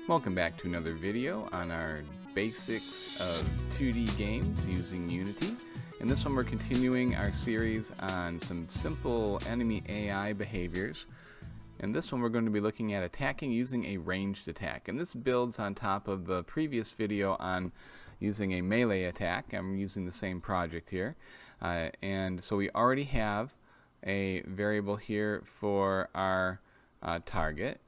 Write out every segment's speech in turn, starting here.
Welcome back to another video on our basics of 2D games using Unity. In this one we're continuing our series on some simple enemy AI behaviors. In this one we're going to be looking at attacking using a ranged attack, and this builds on top of the previous video on using a melee attack. I'm using the same project here, and so we already have a variable here for our target,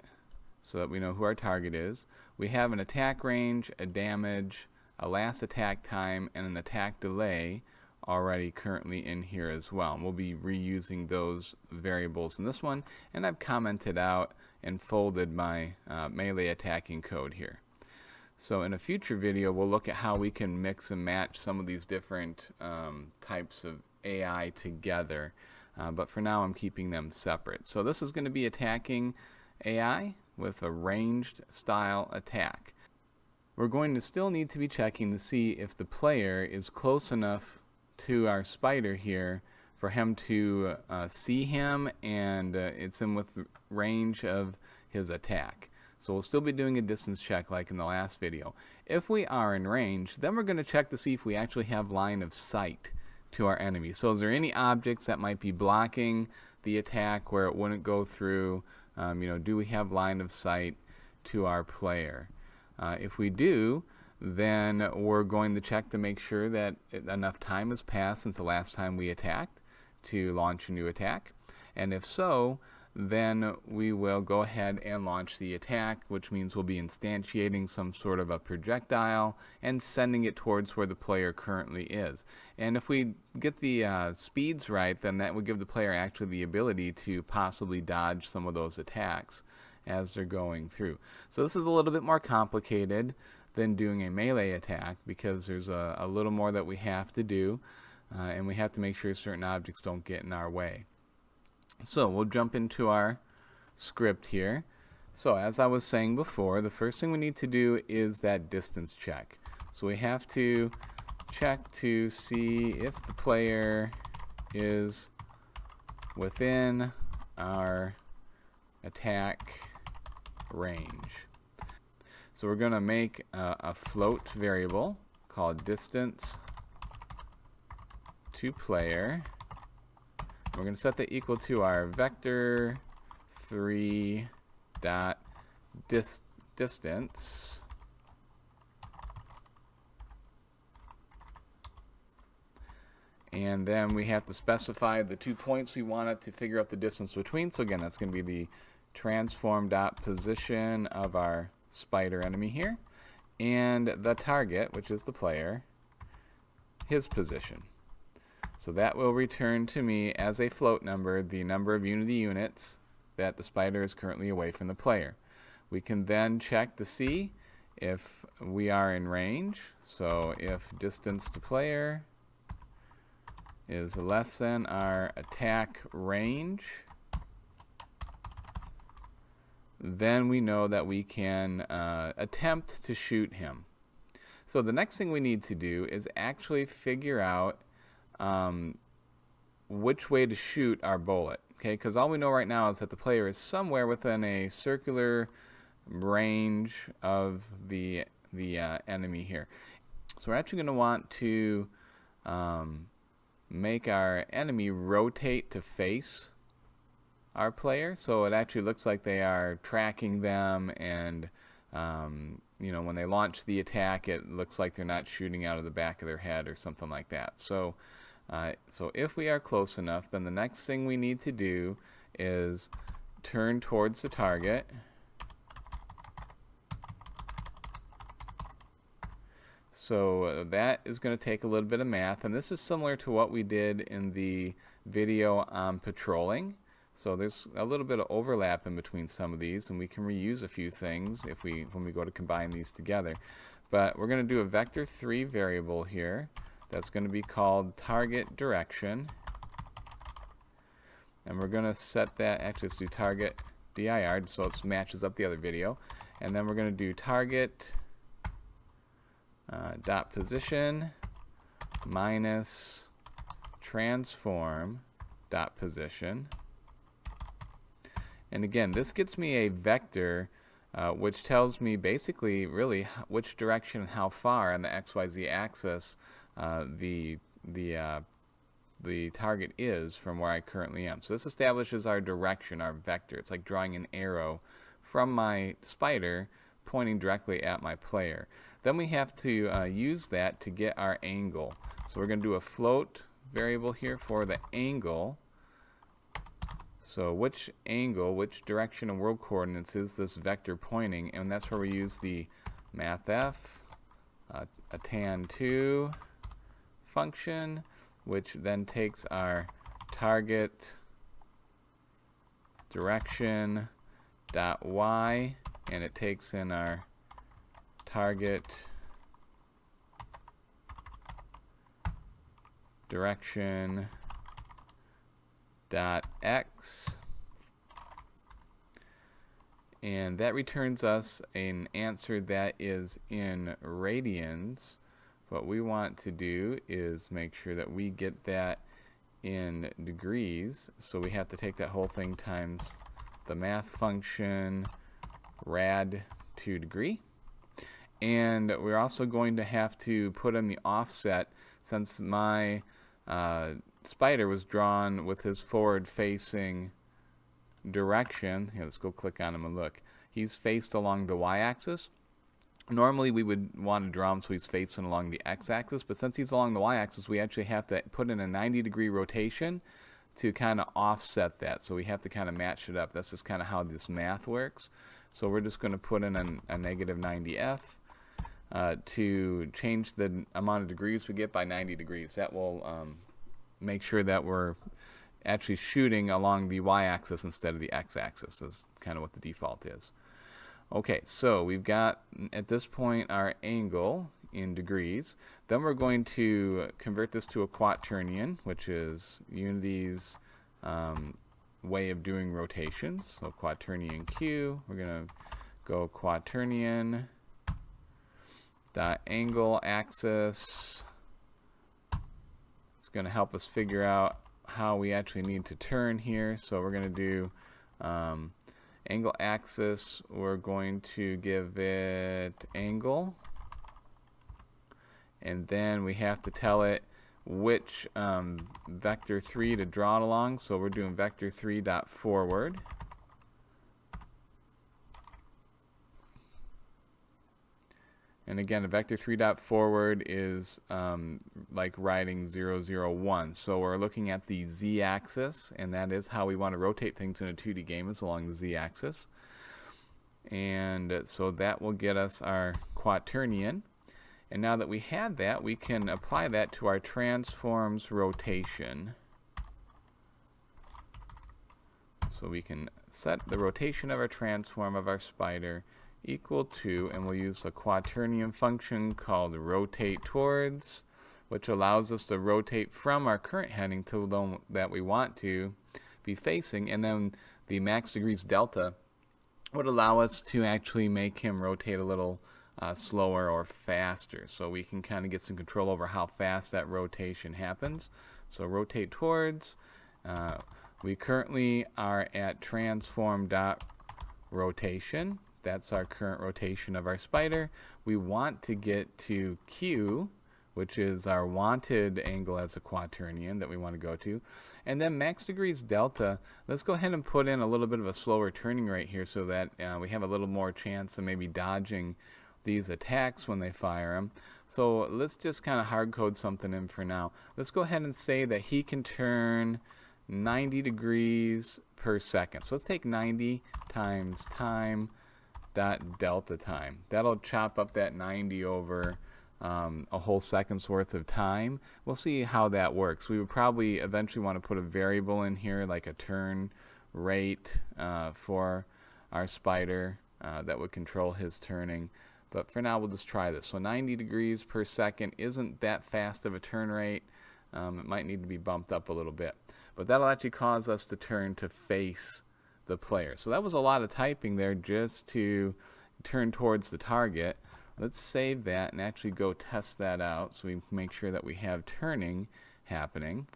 so that we know who our target is. We have an attack range, a damage, a last attack time, and an attack delay already currently in here as well. And we'll be reusing those variables in this one, and I've commented out and folded my melee attacking code here. So in a future video we'll look at how we can mix and match some of these different types of AI together, but for now I'm keeping them separate. So this is going to be attacking AI with a ranged style attack. We're going to still need to be checking to see if the player is close enough to our spider here for him to see him, and it's in with range of his attack. So we'll still be doing a distance check like in the last video. If we are in range, then we're going to check to see if we actually have line of sight to our enemy. So is there any objects that might be blocking the attack where it wouldn't go through? Do we have line of sight to our player? If we do, then we're going to check to make sure that enough time has passed since the last time we attacked to launch a new attack. And if so, then we will go ahead and launch the attack, which means we'll be instantiating some sort of a projectile and sending it towards where the player currently is. And if we get the speeds right, then that would give the player actually the ability to possibly dodge some of those attacks as they're going through. So this is a little bit more complicated than doing a melee attack because there's a little more that we have to do, and we have to make sure certain objects don't get in our way. So we'll jump into our script here. So as I was saying before, the first thing we need to do is that distance check. So we have to check to see if the player is within our attack range. So we're going to make a float variable called distance to player. We're going to set that equal to our vector 3 dot distance, and then we have to specify the 2 points we want it to figure out the distance between. So again, that's going to be the transform dot position of our spider enemy here, and the target, which is the player, his position. So that will return to me as a float number the number of Unity units that the spider is currently away from the player. We can then check to see if we are in range. So if distance to player is less than our attack range, then we know that we can attempt to shoot him. So the next thing we need to do is actually figure out which way to shoot our bullet, okay? Because all we know right now is that the player is somewhere within a circular range of the enemy here. So we're actually going to want to make our enemy rotate to face our player, so it actually looks like they are tracking them, and when they launch the attack, it looks like they're not shooting out of the back of their head or something like that. So if we are close enough, then the next thing we need to do is turn towards the target. So that is going to take a little bit of math, and this is similar to what we did in the video on patrolling. So there's a little bit of overlap in between some of these, and we can reuse a few things when we go to combine these together. But we're going to do a vector 3 variable here that's going to be called target direction, and we're going to set that, actually let's do target dir so it matches up the other video, and then we're going to do target dot position minus transform dot position. And again, this gets me a vector which tells me basically really which direction and how far on the XYZ axis the target is from where I currently am. So this establishes our direction, our vector. It's like drawing an arrow from my spider pointing directly at my player. Then we have to use that to get our angle. So we're going to do a float variable here for the angle. So which angle, which direction and world coordinates is this vector pointing? And that's where we use the mathf, a tan2 function, which then takes our target direction dot y, and it takes in our target direction dot x, and that returns us an answer that is in radians. What we want to do is make sure that we get that in degrees, so we have to take that whole thing times the math function rad to degree. And we're also going to have to put in the offset, since my spider was drawn with his forward facing direction. Here, let's go click on him and look. He's faced along the y-axis. Normally we would want to draw him so he's facing along the x-axis, but since he's along the y-axis, we actually have to put in a 90-degree rotation to kind of offset that. So we have to kind of match it up. That's just kind of how this math works. So we're just going to put in a negative 90f to change the amount of degrees we get by 90 degrees. That will make sure that we're actually shooting along the y-axis instead of the x-axis, is kind of what the default is. Okay, so we've got at this point our angle in degrees. Then we're going to convert this to a quaternion, which is Unity's way of doing rotations. So quaternion Q, we're going to go quaternion dot angle axis. It's going to help us figure out how we actually need to turn here. So we're going to do angle axis, we're going to give it angle, and then we have to tell it which vector 3 to draw it along. So we're doing vector 3 dot forward, and again, a vector 3 dot forward is like writing 0, 0, 1. So we're looking at the z-axis, and that is how we want to rotate things in a 2D game, is along the z-axis. And so that will get us our quaternion. And now that we had that, we can apply that to our transforms rotation. So we can set the rotation of our transform of our spider equal to, and we'll use a quaternion function called rotate towards, which allows us to rotate from our current heading to the one that we want to be facing, and then the max degrees delta would allow us to actually make him rotate a little slower or faster, so we can kind of get some control over how fast that rotation happens. So rotate towards, we currently are at transform dot rotation. That's our current rotation of our spider. We want to get to Q, which is our wanted angle as a quaternion that we want to go to. And then max degrees delta, let's go ahead and put in a little bit of a slower turning rate here so that we have a little more chance of maybe dodging these attacks when they fire them. So let's just kind of hard code something in for now. Let's go ahead and say that he can turn 90 degrees per second. So let's take 90 times time dot delta time. That'll chop up that 90 over a whole second's worth of time. We'll see how that works. We would probably eventually want to put a variable in here, like a turn rate for our spider that would control his turning. But for now, we'll just try this. So 90 degrees per second isn't that fast of a turn rate. It might need to be bumped up a little bit. But that'll actually cause us to turn to face the player. So that was a lot of typing there just to turn towards the target. Let's save that and actually go test that out so we make sure that we have turning happening.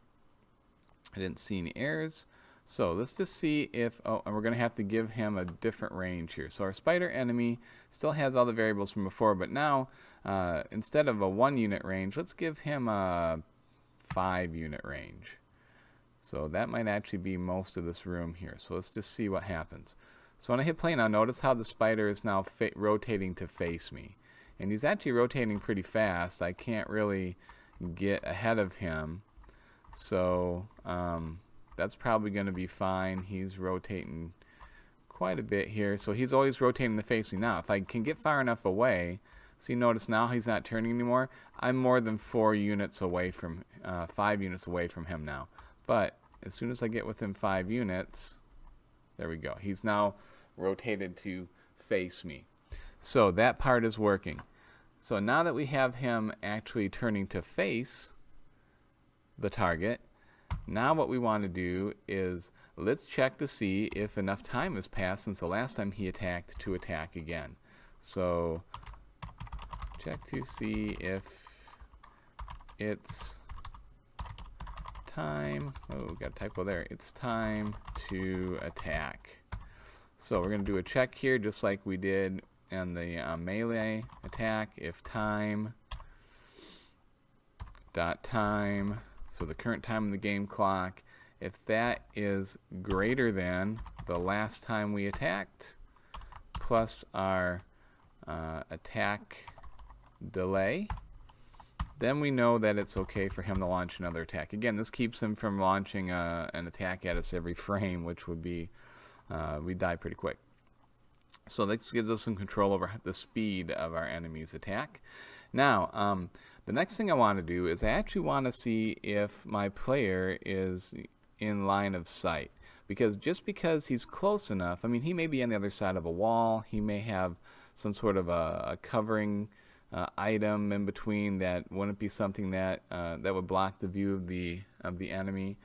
I didn't see any errors. So let's just see if, oh, and we're going to have to give him a different range here. So our spider enemy still has all the variables from before, but now instead of a 1 unit range, let's give him a 5 unit range. So that might actually be most of this room here. So let's just see what happens. So when I hit play now, notice how the spider is now rotating to face me. And he's actually rotating pretty fast. I can't really get ahead of him. So that's probably going to be fine. He's rotating quite a bit here. So he's always rotating to face me. Now, if I can get far enough away, see, notice now he's not turning anymore. I'm more than 4 units away from, 5 units away from him now. But as soon as I get within 5 units, there we go. He's now rotated to face me. So that part is working. So now that we have him actually turning to face the target, now what we want to do is let's check to see if enough time has passed since the last time he attacked to attack again. So check to see if it's time. Oh, got a typo there. It's time to attack. So we're going to do a check here just like we did in the melee attack. If time dot time, so the current time in the game clock, if that is greater than the last time we attacked plus our attack delay, then we know that it's okay for him to launch another attack. Again, this keeps him from launching an attack at us every frame, which would be, we'd die pretty quick. So this gives us some control over the speed of our enemy's attack. Now, the next thing I want to do is I actually want to see if my player is in line of sight. Because just because he's close enough, I mean, he may be on the other side of a wall, he may have some sort of a covering item in between that wouldn't be something that that would block the view of the enemy.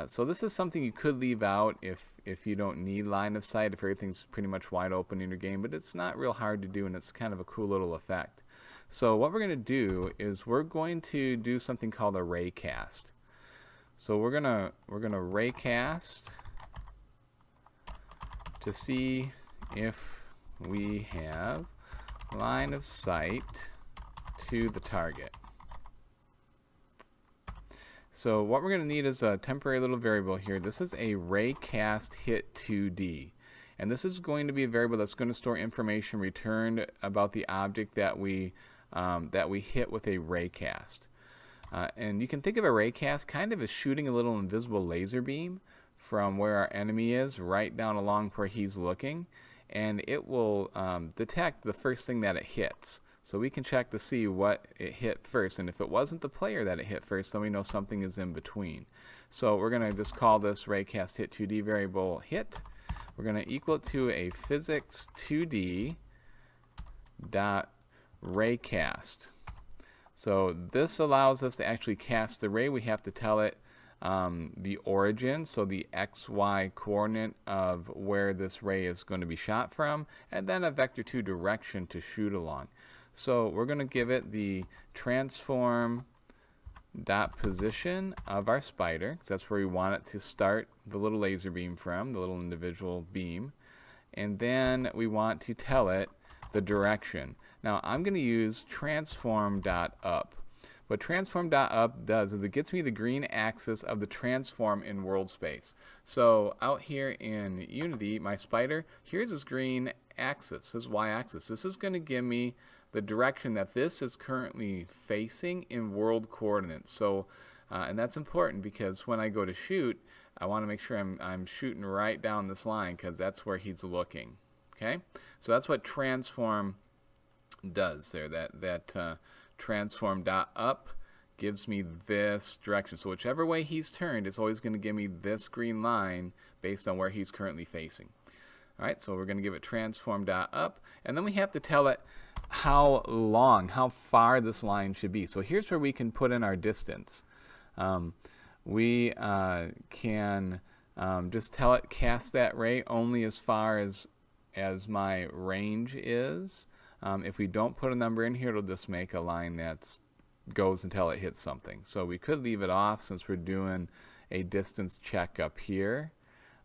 So this is something you could leave out if you don't need line of sight, if everything's pretty much wide open in your game, but it's not real hard to do, and it's kind of a cool little effect. So what we're going to do is we're going to do something called a Raycast. So we're gonna Raycast to see if we have line of sight to the target. So what we're going to need is a temporary little variable here. This is a Raycast hit 2D. And this is going to be a variable that's going to store information returned about the object that we hit with a Raycast. And you can think of a Raycast kind of as shooting a little invisible laser beam from where our enemy is right down along where he's looking. And it will detect the first thing that it hits. So we can check to see what it hit first, and if it wasn't the player that it hit first, then we know something is in between. So we're going to just call this Raycast hit 2D variable hit. We're going to equal it to a physics 2D dot Raycast. So this allows us to actually cast the ray. We have to tell it the origin, so the XY coordinate of where this ray is going to be shot from, and then a vector2 direction to shoot along. So we're going to give it the transform dot position of our spider, because that's where we want it to start the little laser beam from, the little individual beam. And then we want to tell it the direction. Now I'm going to use transform dot up. What transform dot up does is it gets me the green axis of the transform in world space. So out here in Unity, my spider, here's his green axis, his y-axis. This is going to give me the direction that this is currently facing in world coordinates. So, and that's important because when I go to shoot, I want to make sure I'm shooting right down this line because that's where he's looking. Okay, so that's what transform does there. That transform dot up gives me this direction. So whichever way he's turned, it's always going to give me this green line based on where he's currently facing. All right, so we're going to give it transform dot up, and then we have to tell it how long, how far this line should be. So here's where we can put in our distance. We can just tell it cast that ray only as far as my range is. If we don't put a number in here, it'll just make a line that goes until it hits something. So we could leave it off since we're doing a distance check up here.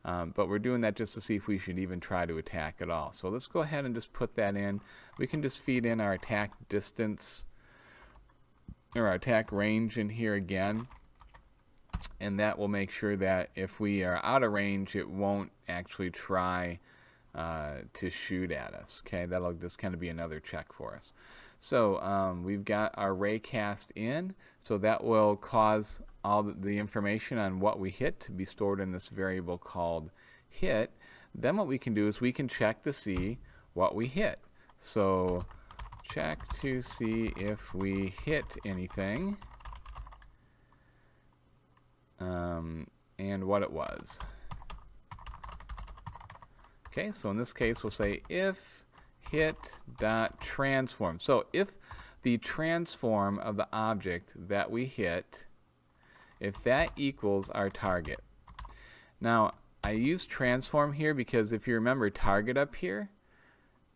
But we're doing that just to see if we should even try to attack at all. So let's go ahead and just put that in. We can just feed in our attack distance or our attack range in here again. And that will make sure that if we are out of range, it won't actually try to shoot at us. Okay, that'll just kind of be another check for us. So we've got our Raycast in, so that will cause all the information on what we hit to be stored in this variable called hit. Then what we can do is we can check to see what we hit. So check to see if we hit anything and what it was. Okay, so in this case we'll say if hit.transform. So if the transform of the object that we hit, if that equals our target. Now I use transform here because if you remember, target up here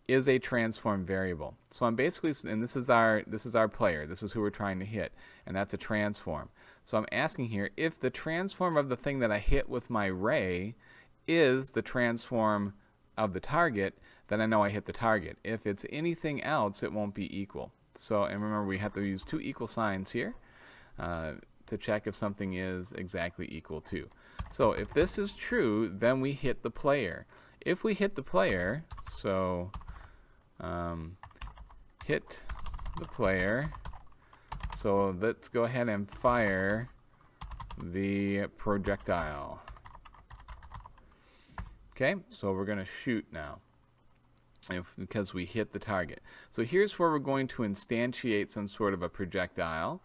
is a transform variable. So I'm basically, and this is our player, this is who we're trying to hit, and that's a transform. So I'm asking here if the transform of the thing that I hit with my ray is the transform of the target, then I know I hit the target. If it's anything else, it won't be equal. So, and remember, we have to use two equal signs here to check if something is exactly equal to. So if this is true, then we hit the player. If we hit the player, so hit the player, so let's go ahead and fire the projectile. Okay, so we're going to shoot now because we hit the target. So here's where we're going to instantiate some sort of a projectile,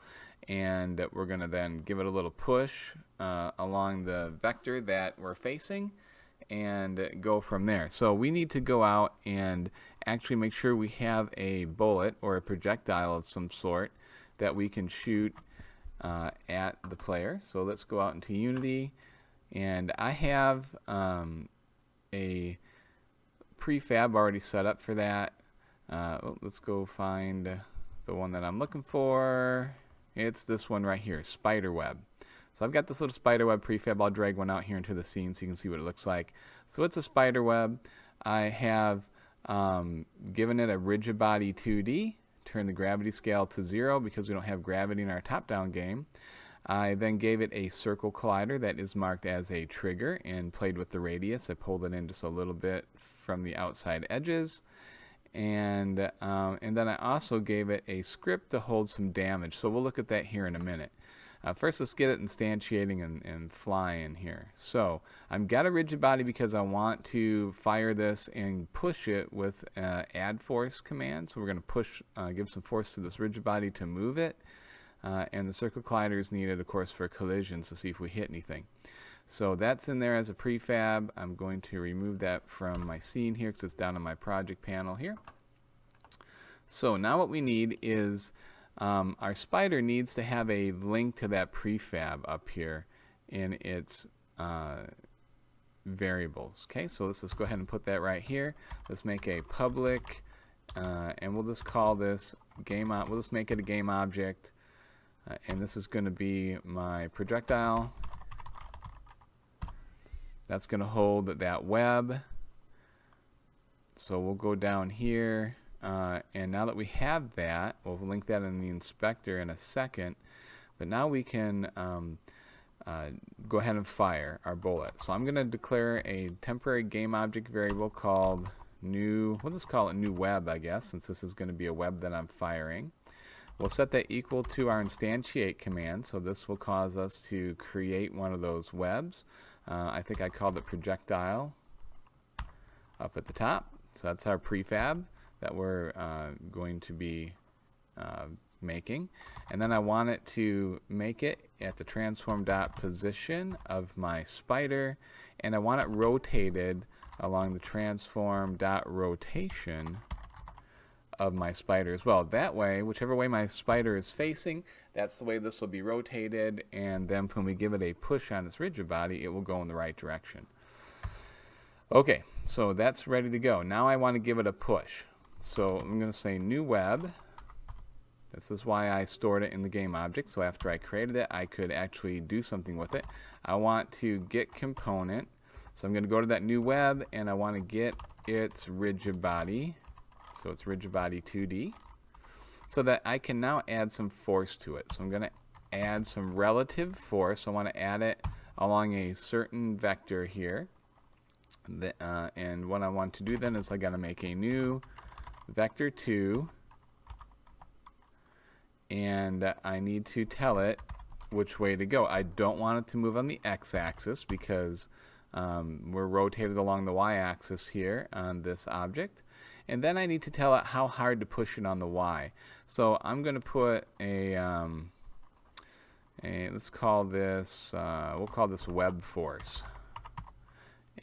and we're going to then give it a little push along the vector that we're facing and go from there. So we need to go out and actually make sure we have a bullet or a projectile of some sort that we can shoot at the player. So let's go out into Unity, and I have a prefab already set up for that. Let's go find the one that I'm looking for. It's this one right here, spiderweb. So I've got this little spiderweb prefab. I'll drag one out here into the scene so you can see what it looks like. So it's a spiderweb. I have given it a rigid body 2D, turn the gravity scale to 0 because we don't have gravity in our top-down game. I then gave it a circle collider that is marked as a trigger and played with the radius. I pulled it in just a little bit from the outside edges. And then I also gave it a script to hold some damage. So we'll look at that here in a minute. First, let's get it instantiating and flying here. So I've got a rigid body because I want to fire this and push it with add force command. So we're going to push, give some force to this rigid body to move it. And the circle collider is needed, of course, for collisions to see if we hit anything. So that's in there as a prefab. I'm going to remove that from my scene here because it's down on my project panel here. So now what we need is our spider needs to have a link to that prefab up here in its variables. Okay, so let's just go ahead and put that right here. Let's make a public, and we'll just call this game. We'll just make it a game object. And this is going to be my projectile. That's going to hold that web. So we'll go down here, and now that we have that, we'll link that in the inspector in a second. But now we can go ahead and fire our bullet. So I'm going to declare a temporary game object variable called new. We'll just call it new web, I guess, since this is going to be a web that I'm firing. We'll set that equal to our instantiate command, so this will cause us to create one of those webs. I think I called it projectile up at the top. So that's our prefab that we're going to be making. And then I want it to make it at the transform dot position of my spider, and I want it rotated along the transform dot rotation of my spider as well. That way, whichever way my spider is facing, that's the way this will be rotated, and then when we give it a push on its rigid body, it will go in the right direction. Okay, so that's ready to go. Now I want to give it a push. So I'm going to say new web, This is why I stored it in the game object, so after I created it, I could actually do something with it. I want to get component, so I'm going to go to that new web, and I want to get its rigid body, so it's rigid body 2D, so that I can now add some force to it. So I'm going to add some relative force. I want to add it along a certain vector here, and what I want to do then is I got to make a new vector 2, and I need to tell it which way to go. I don't want it to move on the x-axis because we're rotated along the y-axis here on this object, and then I need to tell it how hard to push it on the y. So I'm going to put let's call this we'll call this web force,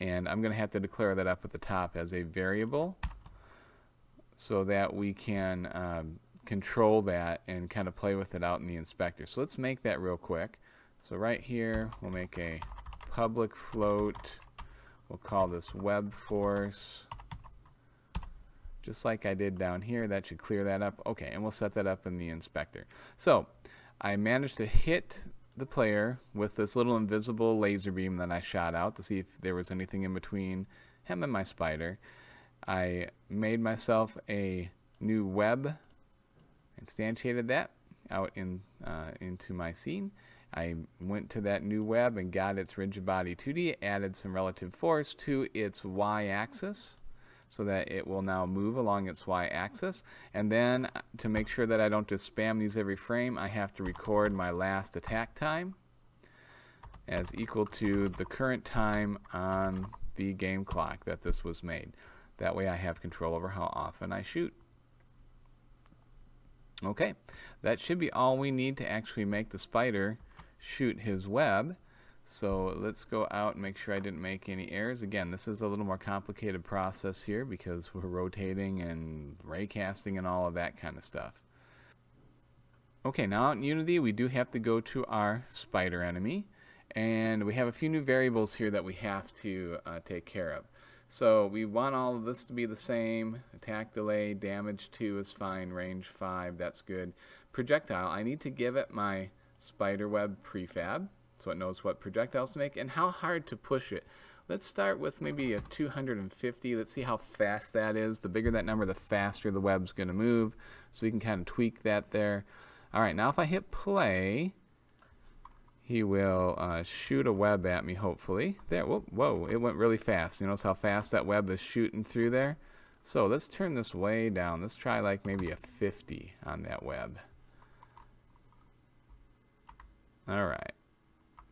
and I'm going to have to declare that up at the top as a variable so that we can control that and kind of play with it out in the inspector. So let's make that real quick. So right here we'll make a public float. We'll call this web force, just like I did down here. That should clear that up. Okay, and we'll set that up in the inspector. So I managed to hit the player with this little invisible laser beam that I shot out to see if there was anything in between him and my spider. I made myself a new web, instantiated that out into my scene. I went to that new web and got its rigid body 2D, added some relative force to its y-axis so that it will now move along its y-axis. And then to make sure that I don't just spam these every frame, I have to record my last attack time as equal to the current time on the game clock that this was made. That way I have control over how often I shoot. Okay, that should be all we need to actually make the spider shoot his web. So let's go out and make sure I didn't make any errors. Again, this is a little more complicated process here because we're rotating and raycasting and all of that kind of stuff. Okay, now in Unity we do have to go to our spider enemy, and we have a few new variables here that we have to take care of. So we want all of this to be the same. Attack delay, damage 2 is fine, range 5, that's good. Projectile, I need to give it my spider web prefab, so it knows what projectiles to make and how hard to push it. Let's start with maybe a 250. Let's see how fast that is. The bigger that number, the faster the web's going to move. So we can kind of tweak that there. All right, now if I hit play, he will shoot a web at me, hopefully. There, whoa, it went really fast. You notice how fast that web is shooting through there? So let's turn this way down. Let's try like maybe a 50 on that web. All right.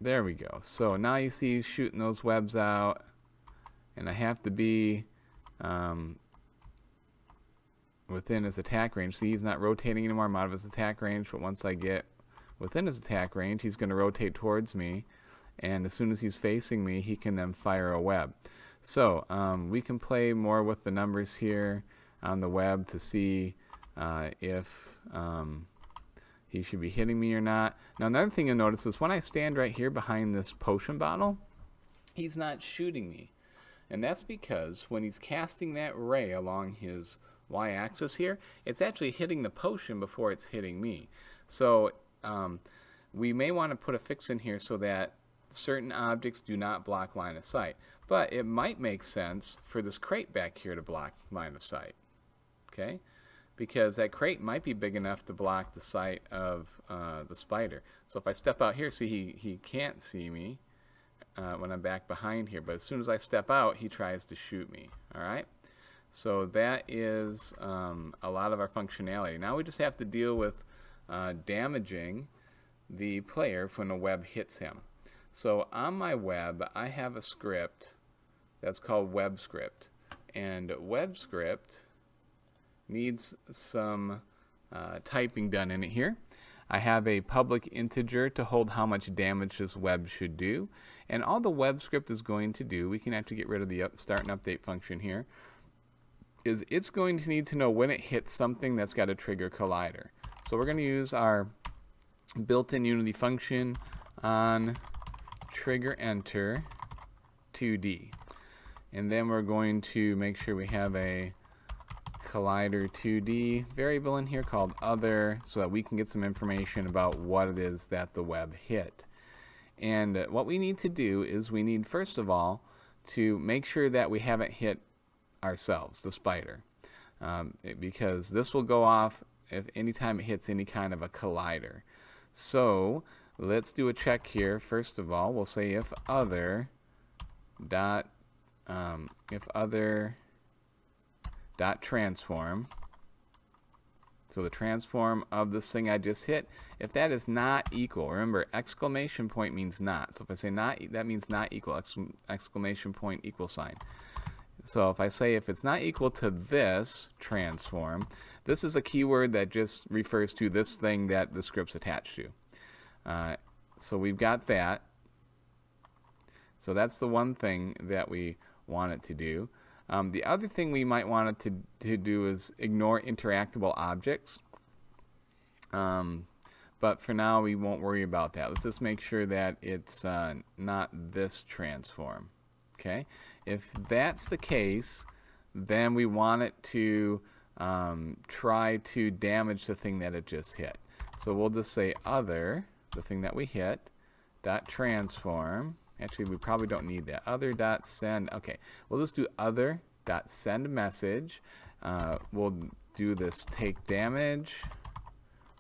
There we go. So now you see he's shooting those webs out, and I have to be within his attack range. See, he's not rotating anymore. I'm out of his attack range, but once I get within his attack range, he's going to rotate towards me, and as soon as he's facing me, he can then fire a web. So we can play more with the numbers here on the web to see if he should be hitting me or not. Now another thing you'll notice is when I stand right here behind this potion bottle, he's not shooting me. And that's because when he's casting that ray along his y-axis here, it's actually hitting the potion before it's hitting me. So we may want to put a fix in here so that certain objects do not block line of sight. But it might make sense for this crate back here to block line of sight. Okay? Because that crate might be big enough to block the sight of the spider. So if I step out here, see he can't see me when I'm back behind here. But as soon as I step out, he tries to shoot me. Alright? So that is a lot of our functionality. Now we just have to deal with damaging the player when a web hits him. So on my web, I have a script that's called web script. And web script needs some typing done in it here. I have a public integer to hold how much damage this web should do, and all the web script is going to do, we can actually get rid of the start and update function here, is it's going to need to know when it hits something that's got a trigger collider. So we're going to use our built-in Unity function on trigger enter 2D, and then we're going to make sure we have a collider 2D variable in here called other so that we can get some information about what it is that the web hit. And what we need to do is we need, first of all, to make sure that we haven't hit ourselves, the spider, because this will go off if anytime it hits any kind of a collider. So let's do a check here. First of all, we'll say if other dot transform. So the transform of this thing I just hit, if that is not equal, remember exclamation point means not. So if I say not, that means not equal, exclamation point equal sign. So if I say if it's not equal to this transform, this is a keyword that just refers to this thing that the script's attached to. So we've got that. So that's the one thing that we want it to do. The other thing we might want it to do is ignore interactable objects. But for now, we won't worry about that. Let's just make sure that it's not this transform. Okay? If that's the case, then we want it to try to damage the thing that it just hit. So we'll just say other, the thing that we hit, dot transform. Actually, we probably don't need that. Other dot send. Okay, we'll just do other dot send message. We'll do this take damage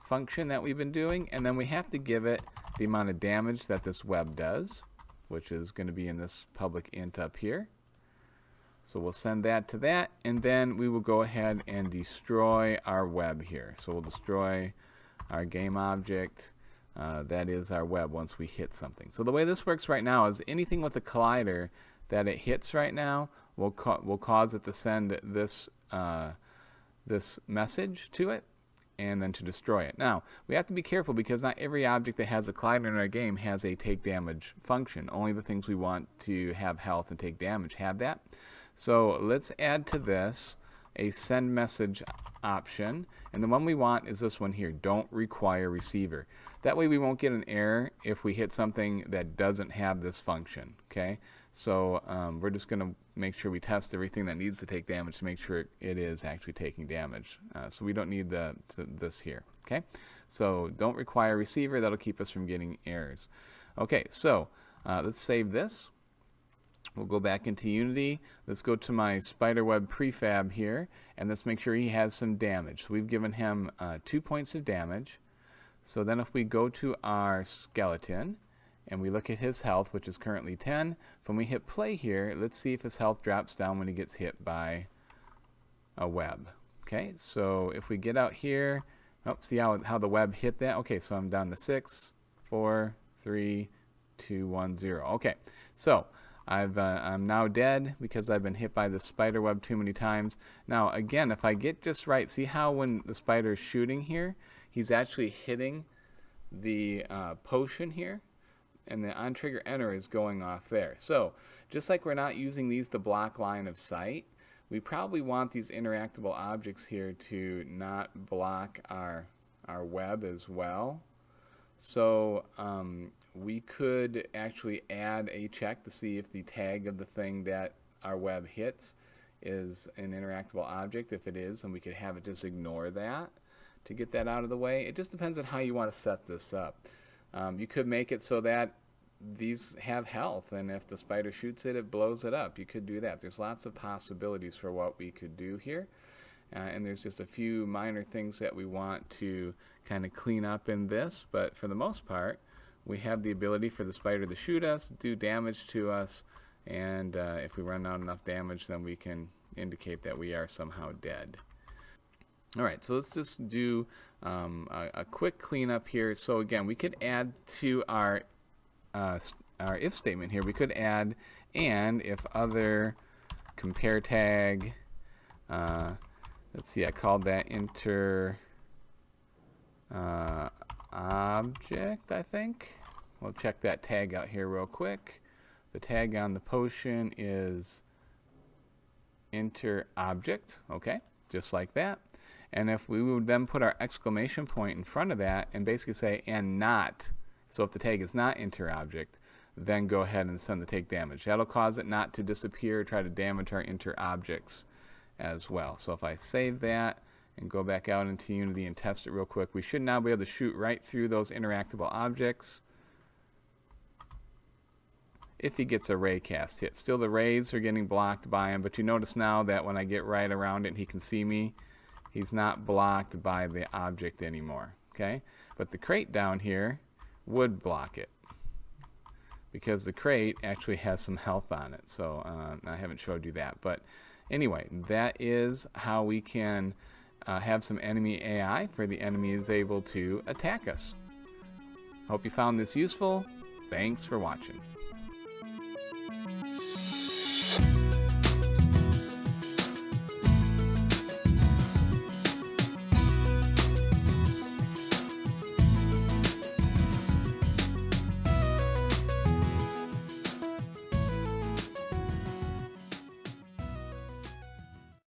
function that we've been doing, and then we have to give it the amount of damage that this web does, which is going to be in this public int up here. So we'll send that to that, and then we will go ahead and destroy our web here. So we'll destroy our game object. That is our web once we hit something. So the way this works right now is anything with a collider that it hits right now will cause it to send this this message to it and then to destroy it. Now we have to be careful because not every object that has a collider in our game has a take damage function. Only the things we want to have health and take damage have that. So let's add to this a send message option, and the one we want is this one here, don't require receiver. That way we won't get an error if we hit something that doesn't have this function. Okay, so we're just going to make sure we test everything that needs to take damage to make sure it is actually taking damage. So we don't need this here. Okay, so don't require receiver. That'll keep us from getting errors. Okay, so let's save this. We'll go back into Unity. Let's go to my spiderweb prefab here, and let's make sure he has some damage. So we've given him 2 points of damage. So then if we go to our skeleton and we look at his health, which is currently 10, when we hit play here, let's see if his health drops down when he gets hit by a web. Okay, so if we get out here, oh, see how the web hit that? Okay, so I'm down to 6, 4, 3, 2, 1, 0. Okay, so I'm now dead because I've been hit by the spider web too many times. Now again, if I get just right, see how when the spider is shooting here, he's actually hitting the potion here, and the on trigger enter is going off there. So just like we're not using these to block line of sight, we probably want these interactable objects here to not block our web as well. So we could actually add a check to see if the tag of the thing that our web hits is an interactable object. If it is, then we could have it just ignore that to get that out of the way. It just depends on how you want to set this up. You could make it so that these have health, and if the spider shoots it, it blows it up. You could do that. There's lots of possibilities for what we could do here. And there's just a few minor things that we want to kind of clean up in this, but for the most part, we have the ability for the spider to shoot us, do damage to us, and if we run out enough damage, then we can indicate that we are somehow dead. Alright, so let's just do a quick cleanup here. So again, we could add to our if statement here, we could add and if other compare tag, let's see, I called that inter object, I think. We'll check that tag out here real quick. The tag on the potion is inter object, okay, just like that. And if we would then put our exclamation point in front of that and basically say and not, so if the tag is not inter object, then go ahead and send the take damage. That'll cause it not to disappear or try to damage our inter objects as well. So if I save that and go back out into Unity and test it real quick, we should now be able to shoot right through those interactable objects if he gets a raycast hit. Still, the rays are getting blocked by him, but you notice now that when I get right around it and he can see me, he's not blocked by the object anymore. Okay, but the crate down here would block it because the crate actually has some health on it. So I haven't showed you that, but anyway, that is how we can have some enemy AI for the enemy is able to attack us. Hope you found this useful. Thanks for watching.